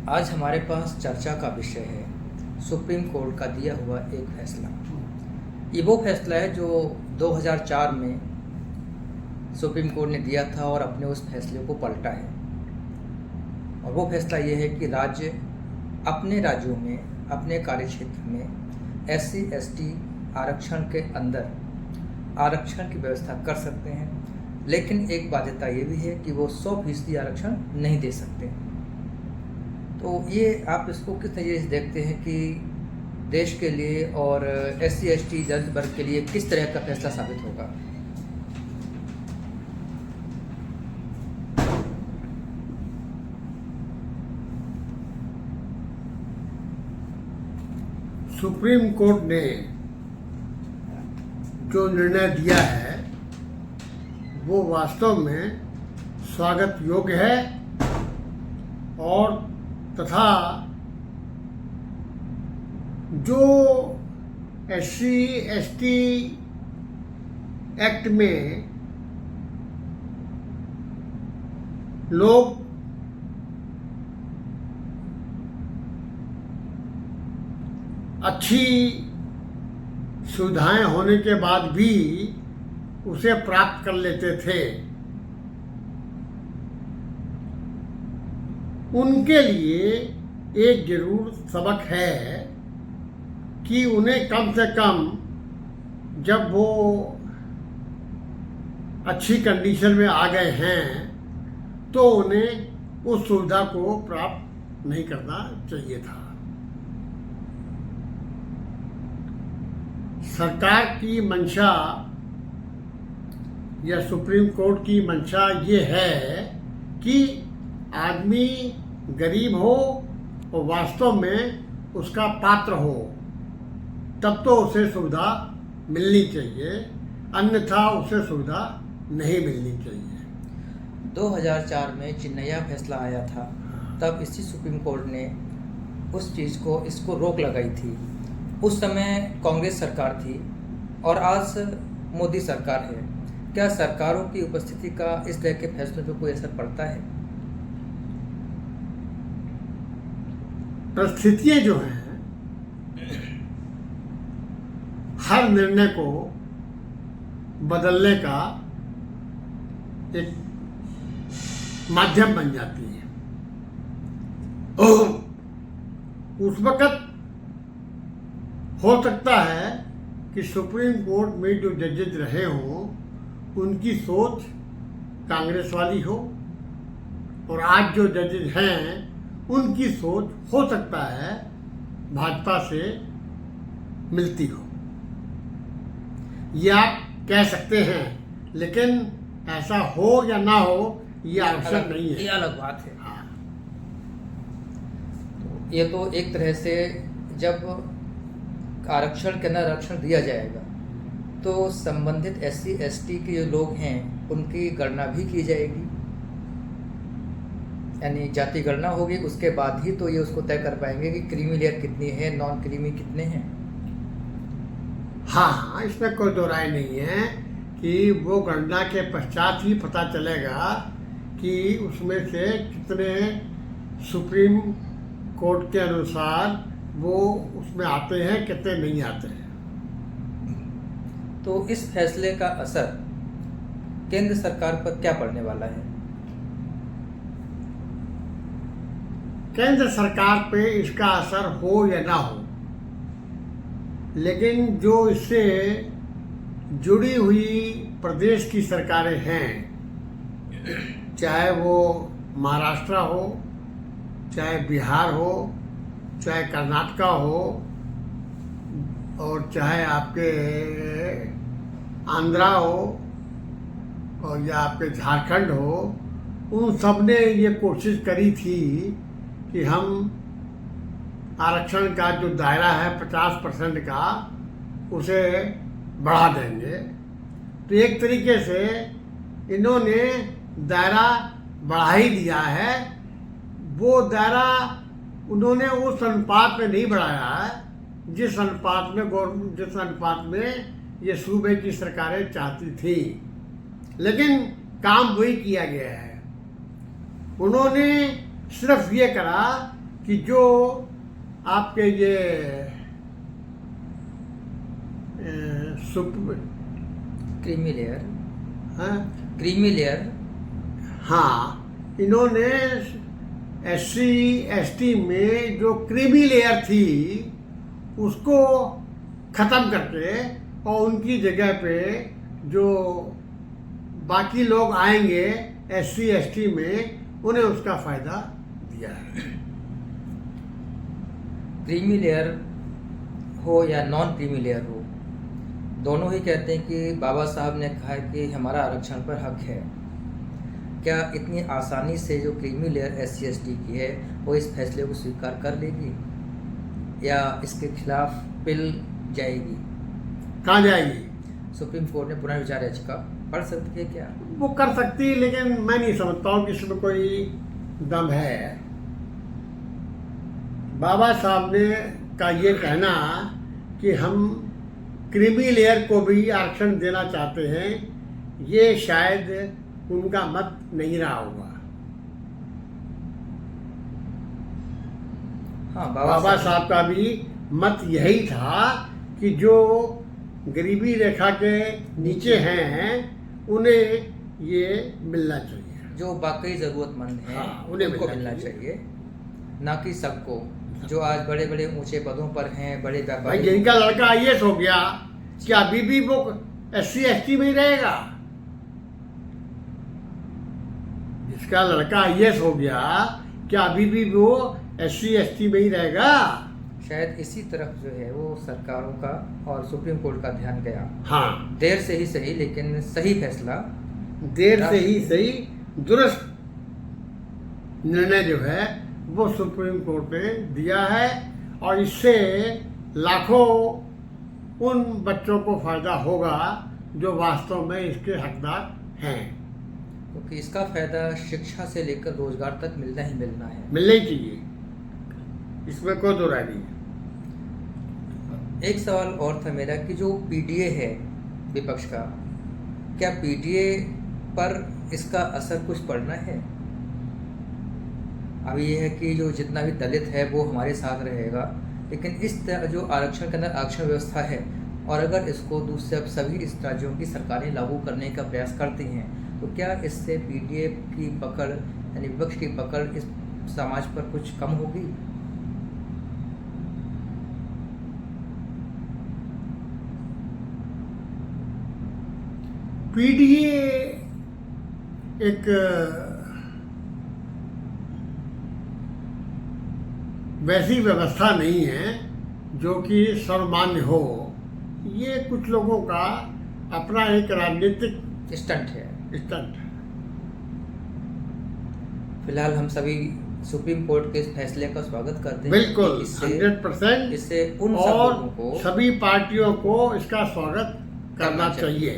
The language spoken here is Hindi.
आज हमारे पास चर्चा का विषय है सुप्रीम कोर्ट का दिया हुआ एक फैसला। ये वो फैसला है जो 2004 में सुप्रीम कोर्ट ने दिया था और अपने उस फैसले को पलटा है। और वो फैसला ये है कि राज्य अपने राज्यों में, अपने कार्यक्षेत्र में SC/ST आरक्षण के अंदर आरक्षण की व्यवस्था कर सकते हैं, लेकिन एक बाध्यता ये भी है कि वो 100% आरक्षण नहीं दे सकते। तो ये आप इसको किस तरीके से देखते हैं कि देश के लिए और SC/ST दलित वर्ग के लिए किस तरह का फैसला साबित होगा? सुप्रीम कोर्ट ने जो निर्णय दिया है वो वास्तव में स्वागत योग्य है और तथा जो SC/ST एक्ट में लोग अच्छी सुविधाएं होने के बाद भी उसे प्राप्त कर लेते थे, उनके लिए एक जरूर सबक है कि उन्हें कम से कम जब वो अच्छी कंडीशन में आ गए हैं तो उन्हें उस सुविधा को प्राप्त नहीं करना चाहिए था। सरकार की मंशा या सुप्रीम कोर्ट की मंशा ये है कि आदमी गरीब हो और वास्तव में उसका पात्र हो, तब तो उसे सुविधा मिलनी चाहिए, अन्यथा उसे सुविधा नहीं मिलनी चाहिए। 2004 में चिन्नैया फैसला आया था, तब इसी सुप्रीम कोर्ट ने उस चीज़ को इसको रोक लगाई थी। उस समय कांग्रेस सरकार थी और आज मोदी सरकार है। क्या सरकारों की उपस्थिति का इस तरह के फैसलों पर कोई असर पड़ता है? परिस्थितियां जो हैं हर निर्णय को बदलने का एक माध्यम बन जाती है। उस वक्त हो सकता है कि सुप्रीम कोर्ट में जो जजेज रहे हों उनकी सोच कांग्रेस वाली हो और आज जो जजेज हैं उनकी सोच हो सकता है भाजपा से मिलती हो। ये आप कह सकते हैं, लेकिन ऐसा हो या ना हो ये आवश्यक नहीं है, ये अलग बात है। हाँ। ये तो एक तरह से जब आरक्षण के अंदर आरक्षण दिया जाएगा तो संबंधित SC/ST के जो लोग हैं उनकी गणना भी की जाएगी, यानी जाति गणना होगी। उसके बाद ही तो ये उसको तय कर पाएंगे कि क्रीमी लेयर कितनी है, नॉन क्रीमी कितने हैं। हाँ, इसमें कोई दो राय नहीं है कि वो गणना के पश्चात ही पता चलेगा कि उसमें से कितने सुप्रीम कोर्ट के अनुसार वो उसमें आते हैं, कितने नहीं आते हैं। तो इस फैसले का असर केंद्र सरकार पर क्या पड़ने वाला है? केंद्र सरकार पे इसका असर हो या ना हो, लेकिन जो इससे जुड़ी हुई प्रदेश की सरकारें हैं, चाहे वो महाराष्ट्र हो, चाहे बिहार हो, चाहे कर्नाटका हो और चाहे आपके आंध्रा हो और या आपके झारखंड हो, उन सब ने ये कोशिश करी थी कि हम आरक्षण का जो दायरा है 50% का उसे बढ़ा देंगे। तो एक तरीके से इन्होंने दायरा बढ़ा ही दिया है। वो दायरा उन्होंने उस अनुपात में नहीं बढ़ाया है जिस अनुपात में ये सूबे की सरकारें चाहती थी, लेकिन काम वही किया गया है। उन्होंने सिर्फ ये करा कि जो आपके ये क्रीमी लेयर, हाँ क्रीमी लेयर, हाँ, इन्होंने SC ST में जो क्रीमी लेयर थी उसको खत्म करके और उनकी जगह पे जो बाकी लोग आएंगे SC ST में उन्हें उसका फायदा दिया है। क्रीमी लेयर हो या नॉन क्रीमी लेयर हो, दोनों ही कहते हैं कि बाबा साहब ने कहा है कि हमारा आरक्षण पर हक है। क्या इतनी आसानी से जो क्रीमी लेयर SC ST की है वो इस फैसले को स्वीकार कर लेगी या इसके खिलाफ बिल जाएगी? कहाँ जाएगी? सुप्रीम कोर्ट ने पुनर्विचार याचिका पढ़ सकती है क्या? वो कर सकती है, लेकिन मैं नहीं समझता हूँ कि इसमें कोई दम है। बाबा साहब ने का ये कहना कि हम क्रीमी लेयर को भी आरक्षण देना चाहते हैं, ये शायद उनका मत नहीं रहा होगा। हाँ, बाबा साहब का भी मत यही था कि जो गरीबी रेखा के नीचे हैं उन्हें ये मिलना चाहिए, जो वाकई जरूरतमंद हैं हाँ, उन्हें उनको मिलना मिलना चाहिए, ना कि सबको जो आज बड़े बड़े ऊंचे पदों पर हैं, बड़े भाई व्यापारी। जिनका लड़का IAS हो गया क्या अभी भी वो SC ST में ही रहेगा? जिसका लड़का IAS हो गया क्या अभी भी वो SC ST में ही रहेगा? शायद इसी तरफ जो है वो सरकारों का और सुप्रीम कोर्ट का ध्यान गया। हाँ, देर से ही सही, लेकिन सही फैसला, देर से ही सही, दुरुस्त निर्णय जो है वो सुप्रीम कोर्ट ने दिया है और इससे लाखों उन बच्चों को फायदा होगा जो वास्तव में इसके हकदार हैं। क्योंकि इसका फायदा शिक्षा से लेकर रोजगार तक मिलना ही मिलना है। मिलना ही चाहिए, इसमें कोई दो राय नहीं है। एक सवाल और था मेरा कि जो PDA है विपक्ष का, क्या PDA पर इसका असर कुछ पड़ना है? अभी ये है कि जो जितना भी दलित है वो हमारे साथ रहेगा, लेकिन इस तरह जो आरक्षण के अंदर आरक्षण व्यवस्था है और अगर इसको दूसरे सभी इस राज्यों की सरकारें लागू करने का प्रयास करती हैं तो क्या इससे PDA की पकड़ यानी विपक्ष की पकड़ इस समाज पर कुछ कम होगी? PDA एक वैसी व्यवस्था नहीं है जो कि सर्वमान्य हो। ये कुछ लोगों का अपना एक राजनीतिक स्टंट है। स्टंट है। फिलहाल हम सभी सुप्रीम कोर्ट के इस फैसले का स्वागत करते हैं। बिल्कुल, इससे 100% इससे उन सब और लोगों को, सभी पार्टियों को इसका स्वागत करना चाहिए।